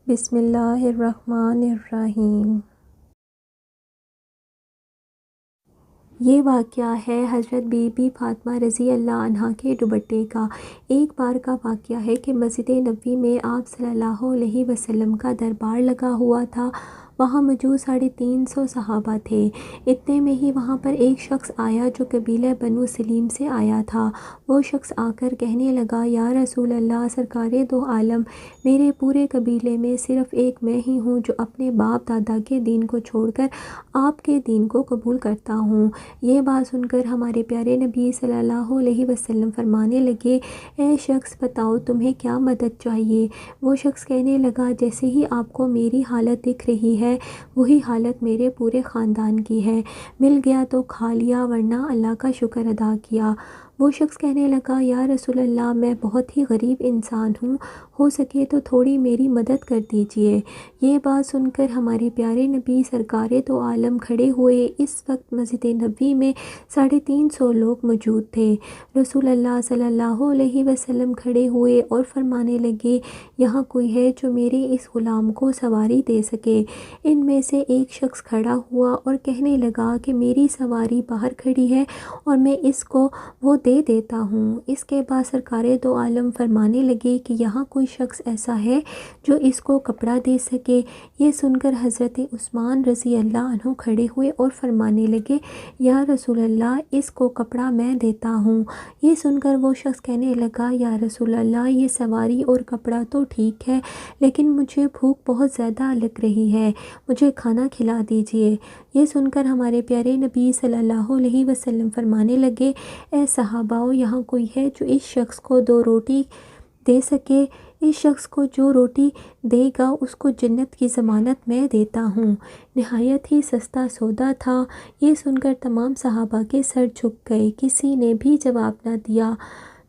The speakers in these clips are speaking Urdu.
بسم اللہ الرحمن الرحیم۔ یہ واقعہ ہے حضرت بی بی فاطمہ رضی اللہ عنہا کے دوپٹے کا۔ ایک بار کا واقعہ ہے کہ مسجد نبوی میں آپ صلی اللہ علیہ وسلم کا دربار لگا ہوا تھا۔ وہاں موجود 350 صحابہ تھے۔ اتنے میں ہی وہاں پر ایک شخص آیا جو قبیلہ بنو سلیم سے آیا تھا۔ وہ شخص آ کر کہنے لگا، یا رسول اللہ، سرکار دو عالم، میرے پورے قبیلے میں صرف ایک میں ہی ہوں جو اپنے باپ دادا کے دین کو چھوڑ کر آپ کے دین کو قبول کرتا ہوں۔ یہ بات سن کر ہمارے پیارے نبی صلی اللہ علیہ وسلم فرمانے لگے، اے شخص، بتاؤ تمہیں کیا مدد چاہیے؟ وہ شخص کہنے لگا، جیسے ہی آپ کو میری حالت دکھ رہی ہے وہی حالت میرے پورے خاندان کی ہے، مل گیا تو کھا لیا ورنہ اللہ کا شکر ادا کیا۔ وہ شخص کہنے لگا، یا رسول اللہ، میں بہت ہی غریب انسان ہوں، ہو سکے تو تھوڑی میری مدد کر دیجئے۔ یہ بات سن کر ہمارے پیارے نبی سرکار دو عالم کھڑے ہوئے۔ اس وقت مسجد نبوی میں 350 لوگ موجود تھے۔ رسول اللہ صلی اللہ علیہ وسلم کھڑے ہوئے اور فرمانے لگے، یہاں کوئی ہے جو میرے اس غلام کو سواری دے سکے؟ ان میں سے ایک شخص کھڑا ہوا اور کہنے لگا کہ میری سواری باہر کھڑی ہے اور میں اس کو وہ دے دیتا ہوں۔ اس کے بعد سرکار دو عالم فرمانے لگے کہ یہاں کوئی شخص ایسا ہے جو اس کو کپڑا دے سکے؟ یہ سن کر حضرت عثمان رضی اللہ عنہ کھڑے ہوئے اور فرمانے لگے، یا رسول اللہ، اس کو کپڑا میں دیتا ہوں۔ یہ سن کر وہ شخص کہنے لگا، یا رسول اللہ، یہ سواری اور کپڑا تو ٹھیک ہے لیکن مجھے بھوک بہت زیادہ لگ رہی ہے، مجھے کھانا کھلا دیجئے۔ یہ سن کر ہمارے پیارے نبی صلی اللہ علیہ وسلم فرمانے لگے، اے صحاباؤ، یہاں کوئی ہے جو اس شخص کو 2 روٹی دے سکے؟ اس شخص کو جو روٹی دے گا اس کو جنت کی ضمانت میں دیتا ہوں۔ نہایت ہی سستا سودا تھا۔ یہ سن کر تمام صحابہ کے سر جھک گئے، کسی نے بھی جواب نہ دیا۔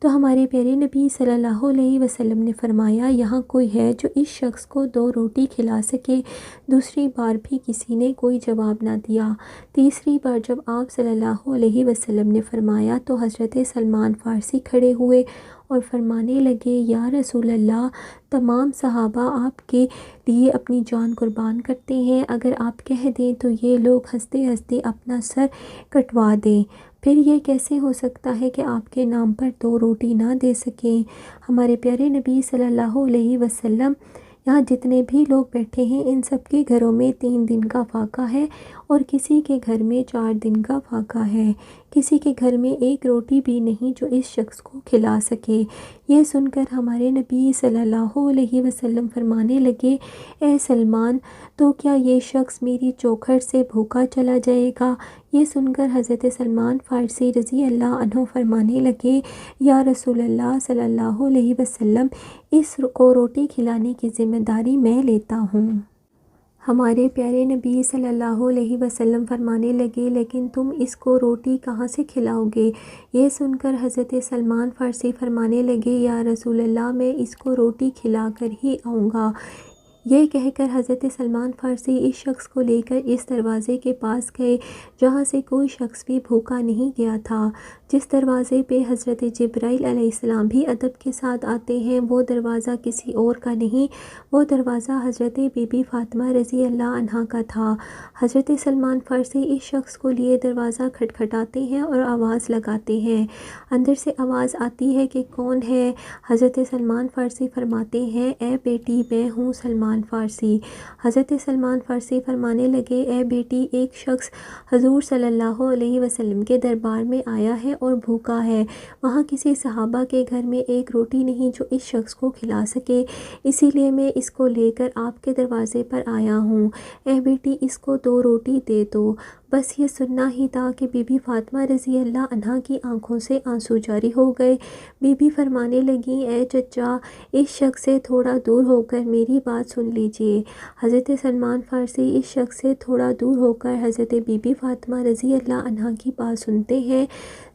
تو ہمارے پیارے نبی صلی اللہ علیہ وسلم نے فرمایا، یہاں کوئی ہے جو اس شخص کو 2 روٹی کھلا سکے؟ دوسری بار بھی کسی نے کوئی جواب نہ دیا۔ تیسری بار جب آپ صلی اللہ علیہ وسلم نے فرمایا تو حضرت سلمان فارسی کھڑے ہوئے اور فرمانے لگے، یا رسول اللہ، تمام صحابہ آپ کے لیے اپنی جان قربان کرتے ہیں، اگر آپ کہہ دیں تو یہ لوگ ہنستے ہنستے اپنا سر کٹوا دیں، پھر یہ کیسے ہو سکتا ہے کہ آپ کے نام پر 2 روٹی نہ دے سکیں؟ ہمارے پیارے نبی صلی اللہ علیہ وسلم، یہاں جتنے بھی لوگ بیٹھے ہیں ان سب کے گھروں میں 3 دن کا فاقہ ہے اور کسی کے گھر میں 4 دن کا فاقہ ہے، کسی کے گھر میں 1 روٹی بھی نہیں جو اس شخص کو کھلا سکے۔ یہ سن کر ہمارے نبی صلی اللہ علیہ وسلم فرمانے لگے، اے سلمان، تو کیا یہ شخص میری چوکھٹ سے بھوکا چلا جائے گا؟ یہ سن کر حضرت سلمان فارسی رضی اللہ عنہ فرمانے لگے، یا رسول اللہ صلی اللہ علیہ وسلم، اس کو روٹی کھلانے کی ذمہ داری میں لیتا ہوں۔ ہمارے پیارے نبی صلی اللہ علیہ وسلم فرمانے لگے، لیکن تم اس کو روٹی کہاں سے کھلاؤ گے؟ یہ سن کر حضرت سلمان فارسی فرمانے لگے، یا رسول اللہ، میں اس کو روٹی کھلا کر ہی آؤں گا۔ یہ کہہ کر حضرت سلمان فارسی اس شخص کو لے کر اس دروازے کے پاس گئے جہاں سے کوئی شخص بھی بھوکا نہیں گیا تھا۔ جس دروازے پہ حضرت جبرائیل علیہ السلام بھی ادب کے ساتھ آتے ہیں، وہ دروازہ کسی اور کا نہیں، وہ دروازہ حضرت بی بی فاطمہ رضی اللہ عنہا کا تھا۔ حضرت سلمان فارسی اس شخص کو لیے دروازہ کھٹکھٹاتے ہیں اور آواز لگاتے ہیں۔ اندر سے آواز آتی ہے کہ کون ہے؟ حضرت سلمان فارسی فرماتے ہیں، اے بیٹی، میں ہوں سلمان فارسی۔ حضرت سلمان فارسی فرمانے لگے، اے بیٹی، ایک شخص حضور صلی اللہ علیہ وسلم کے دربار میں آیا ہے اور بھوکا ہے، وہاں کسی صحابہ کے گھر میں 1 روٹی نہیں جو اس شخص کو کھلا سکے، اسی لیے میں اس کو لے کر آپ کے دروازے پر آیا ہوں، اے بیٹی، اس کو 2 روٹی دے دو۔ بس یہ سننا ہی تھا کہ بی بی فاطمہ رضی اللہ عنہا کی آنکھوں سے آنسو جاری ہو گئے۔ بی بی فرمانے لگیں، اے چچا، اس شخص سے تھوڑا دور ہو کر میری بات سن لیجئے۔ حضرت سلمان فارسی اس شخص سے تھوڑا دور ہو کر حضرت بی بی فاطمہ رضی اللہ عنہا کی بات سنتے ہیں۔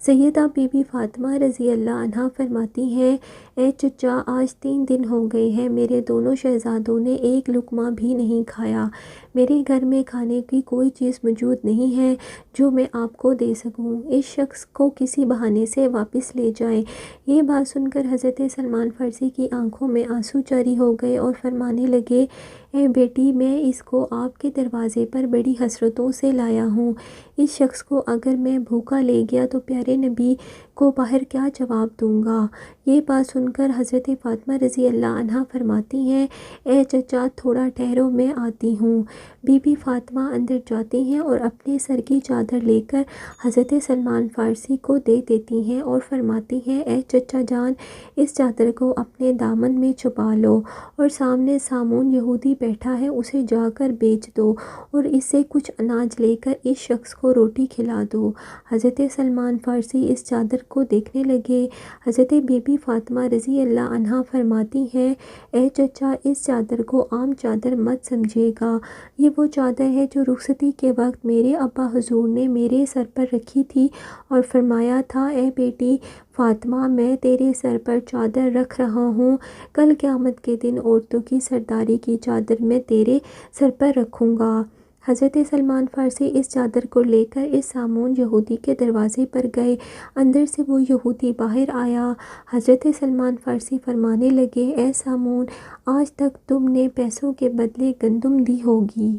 سیدہ بی بی فاطمہ رضی اللہ عنہا فرماتی ہیں، اے چچا، آج 3 دن ہو گئے ہیں، میرے دونوں شہزادوں نے 1 لقمہ بھی نہیں کھایا، میرے گھر میں کھانے کی کوئی چیز موجود نہیں نہیں ہے جو میں آپ کو دے سکوں، اس شخص کو کسی بہانے سے واپس لے جائیں۔ یہ بات سن کر حضرت سلمان فارسی کی آنکھوں میں آنسو جاری ہو گئے اور فرمانے لگے، اے بیٹی، میں اس کو آپ کے دروازے پر بڑی حسرتوں سے لایا ہوں۔ اس شخص کو اگر میں بھوکا لے گیا تو پیارے نبی کو باہر کیا جواب دوں گا؟ یہ بات سن کر حضرت فاطمہ رضی اللہ عنہا فرماتی ہیں، اے چچا تھوڑا ٹھہرو، میں آتی ہوں۔ بی بی فاطمہ اندر جاتی ہیں اور اپنے سر کی چادر لے کر حضرت سلمان فارسی کو دے دیتی ہیں اور فرماتی ہیں، اے چچا جان، اس چادر کو اپنے دامن میں چھپا لو اور سامنے سامون یہودی بیٹھا ہے اسے جا کر بیچ دو اور اس سے کچھ اناج لے کر اس شخص کو روٹی کھلا دو۔ حضرت سلمان فارسی اس چادر کو دیکھنے لگے۔ حضرت بی بی فاطمہ رضی اللہ عنہا فرماتی ہیں، اے چچا، اس چادر کو عام چادر مت سمجھے گا، یہ وہ چادر ہے جو رخصتی کے وقت میرے ابا حضور نے میرے سر پر رکھی تھی اور فرمایا تھا، اے بیٹی فاطمہ، میں تیرے سر پر چادر رکھ رہا ہوں، کل قیامت کے دن عورتوں کی سرداری کی چادر میں تیرے سر پر رکھوں گا۔ حضرت سلمان فارسی اس چادر کو لے کر اس سامون یہودی کے دروازے پر گئے۔ اندر سے وہ یہودی باہر آیا۔ حضرت سلمان فارسی فرمانے لگے، اے سامون، آج تک تم نے پیسوں کے بدلے گندم دی ہوگی،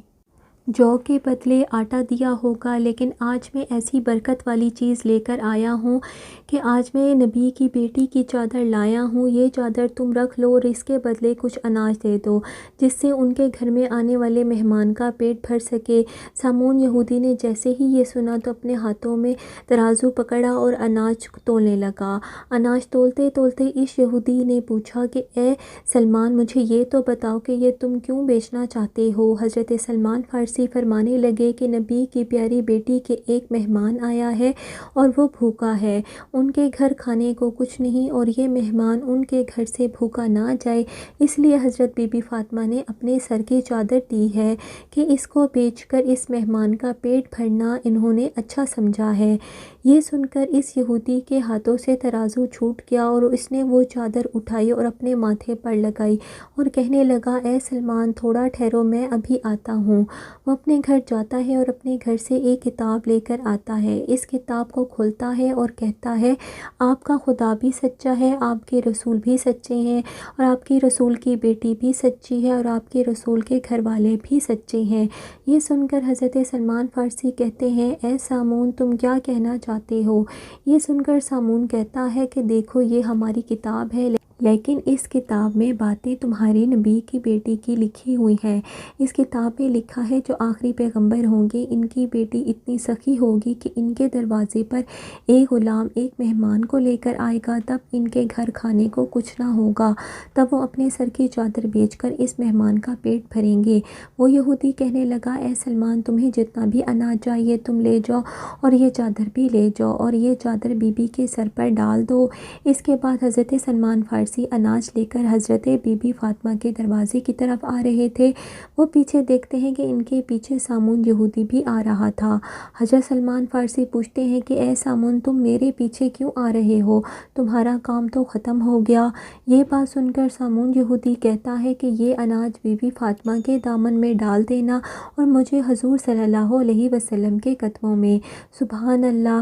جو کے بدلے آٹا دیا ہوگا، لیکن آج میں ایسی برکت والی چیز لے کر آیا ہوں کہ آج میں نبی کی بیٹی کی چادر لایا ہوں، یہ چادر تم رکھ لو اور اس کے بدلے کچھ اناج دے دو جس سے ان کے گھر میں آنے والے مہمان کا پیٹ بھر سکے۔ سامون یہودی نے جیسے ہی یہ سنا تو اپنے ہاتھوں میں ترازو پکڑا اور اناج تولنے لگا۔ اناج تولتے تولتے اس یہودی نے پوچھا کہ اے سلمان، مجھے یہ تو بتاؤ کہ یہ تم کیوں بیچنا چاہتے ہو؟ حضرت سلمان فارسی فرمانے لگے کہ نبی کی پیاری بیٹی کے ایک مہمان آیا ہے اور وہ بھوکا ہے، ان کے گھر کھانے کو کچھ نہیں اور یہ مہمان ان کے گھر سے بھوکا نہ جائے، اس لیے حضرت بی بی فاطمہ نے اپنے سر کی چادر دی ہے کہ اس کو بیچ کر اس مہمان کا پیٹ بھرنا انہوں نے اچھا سمجھا ہے۔ یہ سن کر اس یہودی کے ہاتھوں سے ترازو چھوٹ گیا اور اس نے وہ چادر اٹھائی اور اپنے ماتھے پر لگائی اور کہنے لگا، اے سلمان تھوڑا ٹھہرو، میں ابھی آتا ہوں۔ وہ اپنے گھر جاتا ہے اور اپنے گھر سے ایک کتاب لے کر آتا ہے، اس کتاب کو کھولتا ہے اور کہتا ہے، آپ کا خدا بھی سچا ہے، آپ کے رسول بھی سچے ہیں اور آپ کی رسول کی بیٹی بھی سچی ہے اور آپ کے رسول کے گھر والے بھی سچے ہیں۔ یہ سن کر حضرت سلمان فارسی کہتے ہیں، اے سامون، تم کیا کہنا چاہتے ہو؟ یہ سن کر سامون کہتا ہے کہ دیکھو، یہ ہماری کتاب ہے، لیکن اس کتاب میں باتیں تمہاری نبی کی بیٹی کی لکھی ہوئی ہیں۔ اس کتاب میں لکھا ہے جو آخری پیغمبر ہوں گے ان کی بیٹی اتنی سخی ہوگی کہ ان کے دروازے پر ایک غلام ایک مہمان کو لے کر آئے گا، تب ان کے گھر کھانے کو کچھ نہ ہوگا، تب وہ اپنے سر کی چادر بیچ کر اس مہمان کا پیٹ بھریں گے۔ وہ یہودی کہنے لگا، اے سلمان، تمہیں جتنا بھی اناج چاہیے تم لے جاؤ اور یہ چادر بھی لے جاؤ اور یہ چادر بی بی کے سر پر ڈال دو۔ اس کے بعد حضرت سلمان فارسی اناج لے کر حضرت بی بی فاطمہ کے دروازے کی طرف آ رہے تھے۔ وہ پیچھے دیکھتے ہیں کہ ان کے پیچھے سامون یہودی بھی آ رہا تھا۔ حضرت سلمان فارسی پوچھتے ہیں کہ اے سامون، تم میرے پیچھے کیوں آ رہے ہو؟ تمہارا کام تو ختم ہو گیا۔ یہ بات سن کر سامون یہودی کہتا ہے کہ یہ اناج بی بی فاطمہ کے دامن میں ڈال دینا اور مجھے حضور صلی اللہ علیہ وسلم کے قدموں میں۔ سبحان اللہ!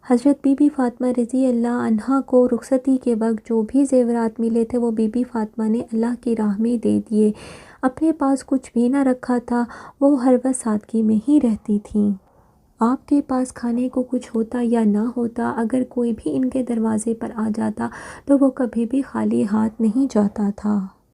حضرت بی بی فاطمہ رضی اللہ عنہا کو رخصتی کے وقت جو بھی زیورات ملے تھے وہ بی بی فاطمہ نے اللہ کی راہ میں دے دیے۔ اپنے پاس کچھ بھی نہ رکھا تھا، وہ ہر وقت سادگی میں ہی رہتی تھیں۔ آپ کے پاس کھانے کو کچھ ہوتا یا نہ ہوتا، اگر کوئی بھی ان کے دروازے پر آ جاتا تو وہ کبھی بھی خالی ہاتھ نہیں جاتا تھا۔